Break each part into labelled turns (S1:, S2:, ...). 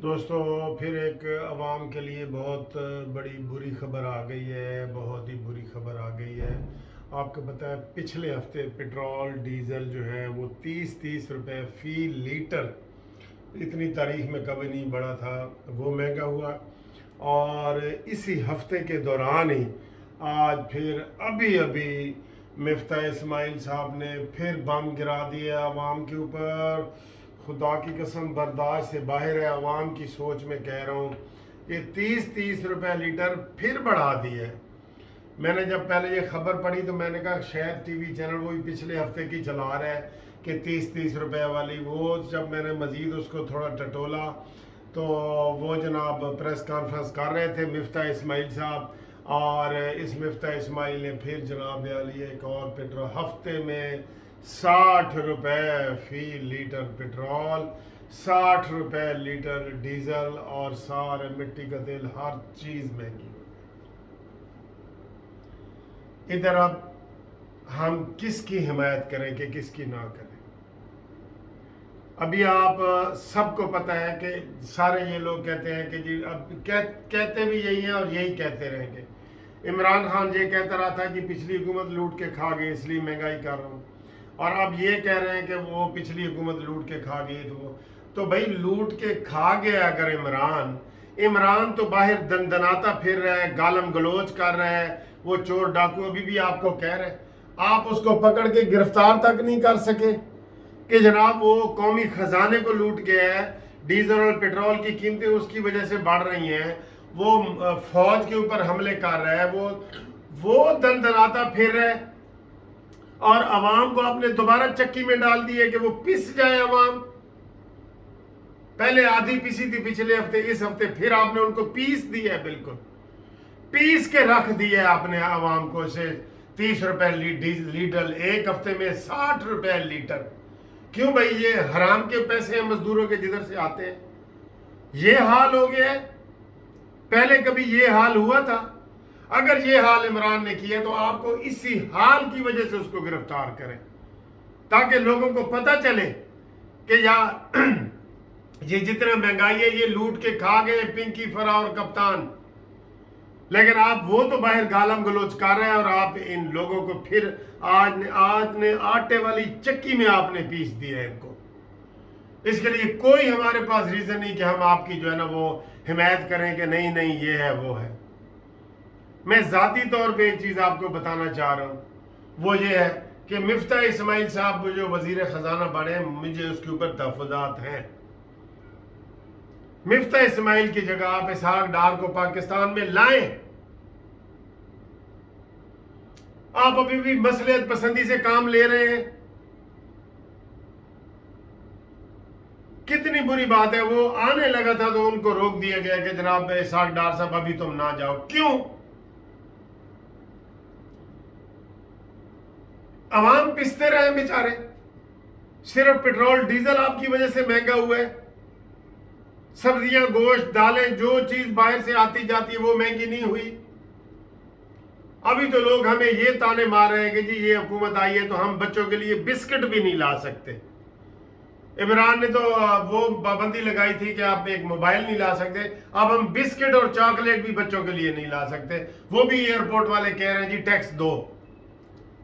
S1: دوستو پھر ایک عوام کے لیے بہت بڑی بری خبر آ گئی ہے، بہت ہی بری خبر آ گئی ہے۔ آپ کو پتہ ہے پچھلے ہفتے پٹرول ڈیزل جو ہے وہ 30 روپے فی لیٹر، اتنی تاریخ میں کبھی نہیں بڑھا تھا، وہ مہنگا ہوا۔ اور اسی ہفتے کے دوران ہی آج پھر ابھی مفتاح اسماعیل صاحب نے پھر بم گرا دیا عوام کے اوپر۔ خدا کی قسم برداشت سے باہر ہے، عوام کی سوچ میں کہہ رہا ہوں کہ 30 روپے لیٹر پھر بڑھا دیے۔ میں نے جب پہلے یہ خبر پڑھی تو میں نے کہا شاید ٹی وی چینل وہی پچھلے ہفتے کی چلا رہا ہے کہ 30 روپے والی۔ وہ جب میں نے مزید اس کو تھوڑا ٹٹولا تو وہ جناب پریس کانفرنس کر رہے تھے مفتاح اسماعیل صاحب، اور اس مفتاح اسماعیل نے پھر جناب عالی ایک اور پٹرول ہفتے میں 60 روپے فی لیٹر پٹرول، 60 روپے لیٹر ڈیزل، اور سارے مٹی کا تیل، ہر چیز مہنگی۔ ادھر اب ہم کس کی حمایت کریں کہ کس کی نہ کریں؟ ابھی آپ سب کو پتہ ہے کہ سارے یہ لوگ کہتے ہیں کہ جی اب کہتے بھی یہی ہیں اور یہی کہتے رہیں گے۔ عمران خان یہ کہتا رہا تھا کہ پچھلی حکومت لوٹ کے کھا گئی اس لیے مہنگائی کر رہا ہوں، اور اب یہ کہہ رہے ہیں کہ وہ پچھلی حکومت لوٹ کے کھا گئی تو بھائی لوٹ کے کھا گیا اگر عمران تو باہر دندناتا پھر رہا ہے، گالم گلوچ کر رہا ہے، وہ چور ڈاکو ابھی بھی آپ کو کہہ رہے ہیں، آپ اس کو پکڑ کے گرفتار تک نہیں کر سکے کہ جناب وہ قومی خزانے کو لوٹ گیا ہے۔ ڈیزل اور پٹرول کی قیمتیں اس کی وجہ سے بڑھ رہی ہیں، وہ فوج کے اوپر حملے کر رہا ہے، وہ دندناتا پھر رہا ہے، اور عوام کو آپ نے دوبارہ چکی میں ڈال دی ہے کہ وہ پس جائے عوام۔ پہلے آدھی پیسی تھی پچھلے ہفتے، اس ہفتے پھر آپ نے ان کو پیس دی ہے، بالکل پیس کے رکھ دی ہے آپ نے عوام کو سے 30 روپے لیٹر، ایک ہفتے میں 60 روپے لیٹر۔ کیوں بھائی؟ یہ حرام کے پیسے ہیں مزدوروں کے جدھر سے آتے ہیں، یہ حال ہو گیا ہے۔ پہلے کبھی یہ حال ہوا تھا؟ اگر یہ حال عمران نے کیا تو آپ کو اسی حال کی وجہ سے اس کو گرفتار کریں، تاکہ لوگوں کو پتہ چلے کہ یہ جتنا مہنگائی ہے یہ لوٹ کے کھا گئے پنکی فرا اور کپتان، لیکن آپ وہ تو باہر گالم گلوچ کر رہے ہیں، اور آپ ان لوگوں کو پھر آج نے آٹے والی چکی میں آپ نے پیس دیا ہے ان کو۔ اس کے لیے کوئی ہمارے پاس ریزن نہیں کہ ہم آپ کی جو ہے نا وہ حمایت کریں کہ نہیں یہ ہے وہ ہے۔ میں ذاتی طور پہ ایک چیز آپ کو بتانا چاہ رہا ہوں، وہ یہ ہے کہ مفتاح اسماعیل صاحب جو وزیر خزانہ بڑے، مجھے اس کے اوپر تحفظات ہیں۔ مفتاح اسماعیل کی جگہ آپ اسحاق ڈار کو پاکستان میں لائیں۔ آپ ابھی بھی مصلحت پسندی سے کام لے رہے ہیں، کتنی بری بات ہے۔ وہ آنے لگا تھا تو ان کو روک دیا گیا کہ جناب اسحاق ڈار صاحب ابھی تم نہ جاؤ۔ کیوں؟ عوام پستے رہے بیچارے، صرف پٹرول ڈیزل آپ کی وجہ سے مہنگا ہوا ہے، سبزیاں گوشت دالیں جو چیز باہر سے آتی جاتی ہے وہ مہنگی نہیں ہوئی۔ ابھی تو لوگ ہمیں یہ تانے مار رہے ہیں کہ جی یہ حکومت آئی ہے تو ہم بچوں کے لیے بسکٹ بھی نہیں لا سکتے۔ عمران نے تو وہ پابندی لگائی تھی کہ آپ ایک موبائل نہیں لا سکتے، اب ہم بسکٹ اور چاکلیٹ بھی بچوں کے لیے نہیں لا سکتے۔ وہ بھی ایئرپورٹ والے کہہ رہے ہیں جی ٹیکس دو،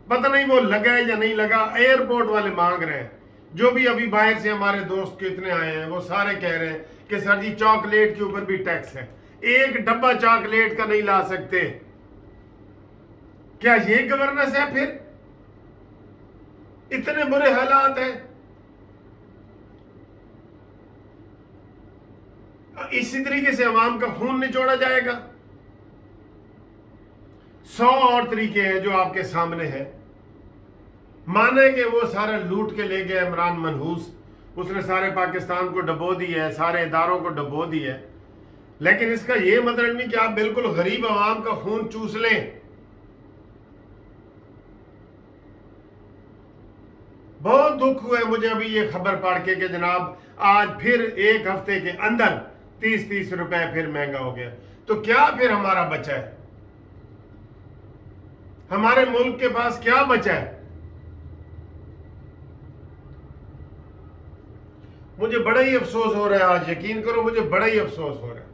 S1: پتہ نہیں وہ لگا ہے یا نہیں لگا، ایئرپورٹ والے مانگ رہے ہیں۔ جو بھی ابھی باہر سے ہمارے دوست کتنے آئے ہیں وہ سارے کہہ رہے ہیں کہ سر جی چاکلیٹ کے اوپر بھی ٹیکس ہے، ایک ڈبہ چاکلیٹ کا نہیں لا سکتے۔ کیا یہ گورننس ہے؟ پھر اتنے برے حالات ہیں۔ اسی طریقے سے عوام کا خون نچوڑا جائے گا۔ 100 اور طریقے ہیں جو آپ کے سامنے ہیں۔ مانے کہ وہ سارے لوٹ کے لے گئے عمران منحوس، اس نے سارے پاکستان کو ڈبو دی ہے، سارے اداروں کو ڈبو دی ہے، لیکن اس کا یہ مطلب نہیں کہ آپ بالکل غریب عوام کا خون چوس لیں۔ بہت دکھ ہوا ہے مجھے ابھی یہ خبر پڑھ کے کہ جناب آج پھر ایک ہفتے کے اندر 30 روپے پھر مہنگا ہو گیا۔ تو کیا پھر ہمارا بچا ہے؟ ہمارے ملک کے پاس کیا بچا ہے؟ مجھے بڑا ہی افسوس ہو رہا ہے آج، یقین کرو مجھے بڑا ہی افسوس ہو رہا ہے.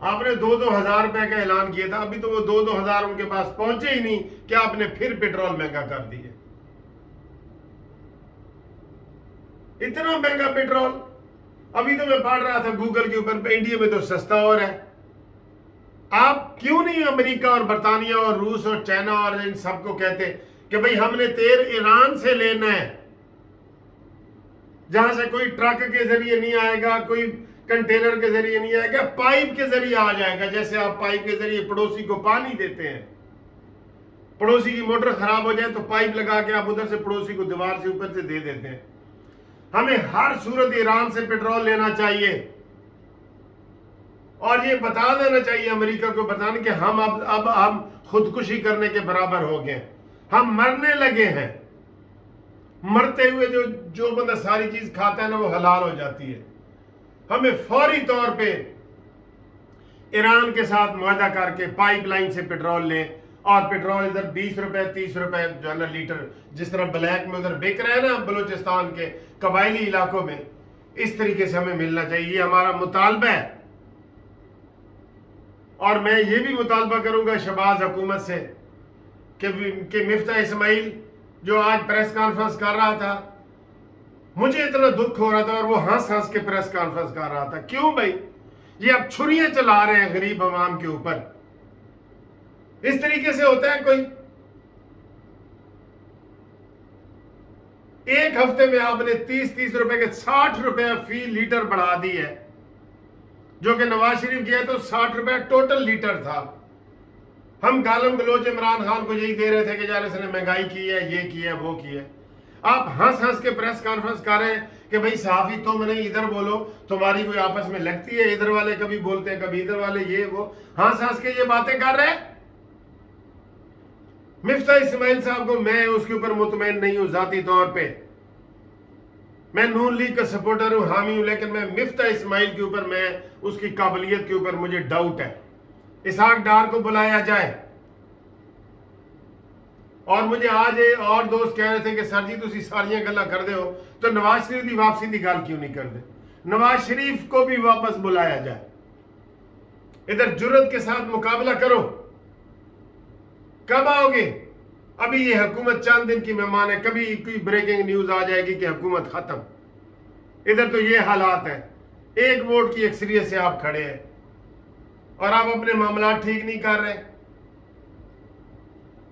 S1: آپ نے 2,000 روپے کا اعلان کیا تھا، ابھی تو وہ 2,000 ان کے پاس پہنچے ہی نہیں کہ آپ نے پھر پیٹرول مہنگا کر دی ہے. اتنا مہنگا پیٹرول. ابھی تو میں پڑھ رہا تھا گوگل کے اوپر پہ، انڈیا میں تو سستا اور ہے. آپ کیوں نہیں امریکہ اور برطانیہ اور روس اور چائنا اور ان سب کو کہتے کہ بھئی ہم نے تیل ایران سے لینا ہے، جہاں سے کوئی ٹرک کے ذریعے نہیں آئے گا، کوئی کنٹینر کے ذریعے نہیں آئے گا، پائپ کے ذریعے آ جائے گا. جیسے آپ پائپ کے ذریعے پڑوسی کو پانی دیتے ہیں، پڑوسی کی موٹر خراب ہو جائے تو پائپ لگا کے آپ ادھر سے پڑوسی کو دیوار سے اوپر سے دے دیتے ہیں. ہمیں ہر صورت ایران سے پیٹرول لینا چاہیے، اور یہ بتا دینا چاہیے امریکہ کو، بتانے کہ اب ہم خودکشی کرنے کے برابر ہو گئے، ہم مرنے لگے ہیں. مرتے ہوئے جو بندہ ساری چیز کھاتا ہے نا وہ حلال ہو جاتی ہے. ہمیں فوری طور پہ ایران کے ساتھ معاہدہ کر کے پائپ لائن سے پیٹرول لیں، اور پیٹرول ادھر 20 روپے 30 روپے جو ہے نا لیٹر، جس طرح بلیک میں ادھر بک رہا ہے نا بلوچستان کے قبائلی علاقوں میں، اس طریقے سے ہمیں ملنا چاہیے. یہ ہمارا مطالبہ ہے. اور میں یہ بھی مطالبہ کروں گا شہباز حکومت سے کہ مفتاح اسماعیل جو آج پریس کانفرنس کر رہا تھا، مجھے اتنا دکھ ہو رہا تھا، اور وہ ہنس ہنس کے پریس کانفرنس کر رہا تھا. کیوں بھائی؟ یہ اب چھریاں چلا رہے ہیں غریب عوام کے اوپر. اس طریقے سے ہوتا ہے کوئی؟ ایک ہفتے میں آپ نے 30 روپے کے 60 روپے فی لیٹر بڑھا دی ہے، جو کہ نواز شریف گیا تو 60 روپے ٹوٹل لیٹر تھا. ہم گالم گلوچ عمران خان کو یہی دے رہے تھے کہ یار اس نے مہنگائی کی ہے، یہ کی ہے، وہ کی ہے. آپ ہنس ہنس کے پریس کانفرنس کر رہے ہیں کہ بھئی صحافی تم نہیں ادھر بولو، تمہاری کوئی آپس میں لگتی ہے، ادھر والے کبھی بولتے ہیں کبھی ادھر والے، یہ وہ ہنس ہنس کے یہ باتیں کر رہے ہیں. مفتاح اسماعیل صاحب کو میں اس کے اوپر مطمئن نہیں ہوں ذاتی طور پہ. میں نون لیگ کا سپورٹر ہوں، حامی ہوں، لیکن میں مفتاح اسماعیل کے اوپر، میں اس کی قابلیت کے اوپر مجھے ڈاؤٹ ہے. اسحاق ڈار کو بلایا جائے. اور مجھے آج اور دوست کہہ رہے تھے کہ سر جی تسی ساریاں گلاں کر دے ہو تو نواز شریف دی واپسی دی گل کیوں نہیں کر دے؟ نواز شریف کو بھی واپس بلایا جائے. ادھر جرت کے ساتھ مقابلہ کرو. کب آؤ گے؟ ابھی یہ حکومت چند دن کی مہمان ہے، کبھی کوئی بریکنگ نیوز آ جائے گی کہ حکومت ختم. ادھر تو یہ حالات ہیں، ایک ووٹ کی اکثریت سے آپ کھڑے ہیں اور آپ اپنے معاملات ٹھیک نہیں کر رہے.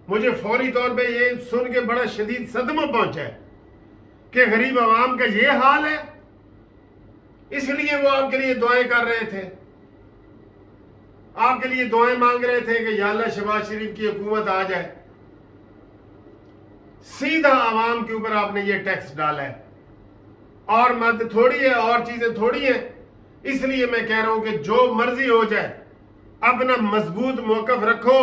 S1: مجھے فوری طور پہ یہ سن کے بڑا شدید صدمہ پہنچا ہے کہ غریب عوام کا یہ حال ہے. اس لیے وہ آپ کے لیے دعائیں کر رہے تھے، آپ کے لیے دعائیں مانگ رہے تھے کہ یا اللہ شہباز شریف کی حکومت آ جائے. سیدھا عوام کے اوپر آپ نے یہ ٹیکس ڈالا ہے، اور مد تھوڑی ہے، اور چیزیں تھوڑی ہیں. اس لیے میں کہہ رہا ہوں کہ جو مرضی ہو جائے اپنا مضبوط موقف رکھو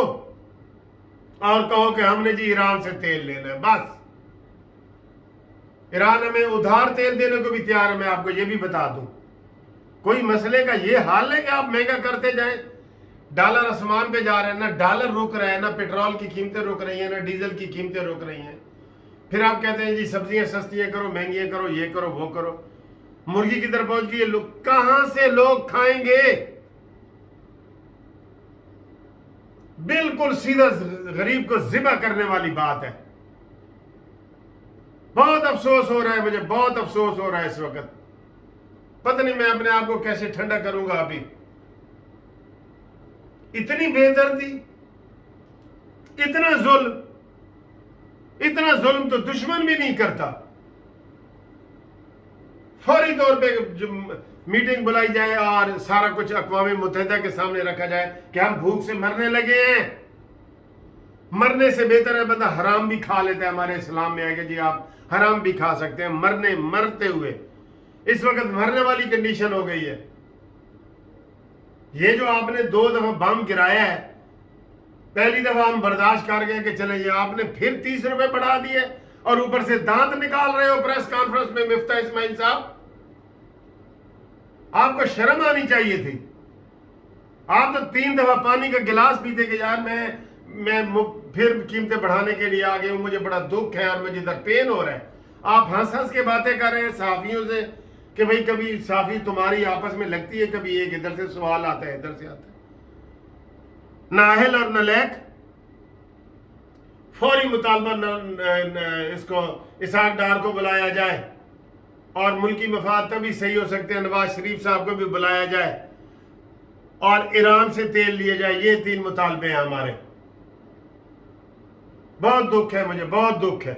S1: اور کہو کہ ہم نے جی ایران سے تیل لینا ہے. بس ایران ہمیں ادھار تیل دینے کو بھی تیار ہے. میں آپ کو یہ بھی بتا دوں، کوئی مسئلے کا یہ حال ہے کہ آپ مہنگا کرتے جائیں. ڈالر آسمان پہ جا رہے ہیں، نہ ڈالر رک رہے ہیں، نہ پیٹرول کی قیمتیں رک رہی ہیں، نہ ڈیزل کی قیمتیں رک رہی ہیں. پھر آپ کہتے ہیں جی سبزیاں سستیاں کرو، مہنگیاں کرو، یہ کرو، وہ کرو. مرغی کی طرف پہنچ گئی ہے. کہاں سے لوگ کھائیں گے؟ بالکل سیدھا غریب کو ذبح کرنے والی بات ہے. بہت افسوس ہو رہا ہے مجھے، بہت افسوس ہو رہا ہے اس وقت. پتہ نہیں میں اپنے آپ کو کیسے ٹھنڈا کروں گا. ابھی اتنی بے دردی، اتنا ظلم تو دشمن بھی نہیں کرتا. فوری طور پہ میٹنگ بلائی جائے اور سارا کچھ اقوام متحدہ کے سامنے رکھا جائے کہ ہم بھوک سے مرنے لگے ہیں. مرنے سے بہتر ہے بندہ حرام بھی کھا لیتا ہے. ہمارے اسلام میں ہے کہ جی آپ حرام بھی کھا سکتے ہیں مرتے ہوئے. اس وقت مرنے والی کنڈیشن ہو گئی ہے. یہ جو آپ نے 2 دفعہ بم گرایا ہے، پہلی دفعہ ہم برداشت کر گئے کہ چلیں، یہ آپ نے پھر 30 روپے بڑھا دیے اور اوپر سے دانت نکال رہے ہو پریس کانفرنس میں. مفتاح اسماعیل صاحب، آپ کو شرم آنی چاہیے تھی. آپ تو 3 دفعہ پانی کا گلاس پیتے کہ یار میں پھر قیمتیں بڑھانے کے لیے آ گیا ہوں، مجھے بڑا دکھ ہے اور مجھے ادھر پین ہو رہا ہے. آپ ہنس ہنس کے باتیں کر رہے ہیں صحافیوں سے کہ بھئی کبھی صحافی تمہاری آپس میں لگتی ہے، کبھی ایک ادھر سے سوال آتا ہے ادھر سے آتا ہے۔ نااہل اور نالیک، فوری مطالبہ اس کو اسحاق ڈار کو بلایا جائے، اور ملکی مفاد تبھی صحیح ہو سکتے ہیں نواز شریف صاحب کو بھی بلایا جائے، اور ایران سے تیل لیے جائے۔ یہ 3 مطالبے ہیں ہمارے۔ بہت دکھ ہے، مجھے بہت دکھ ہے۔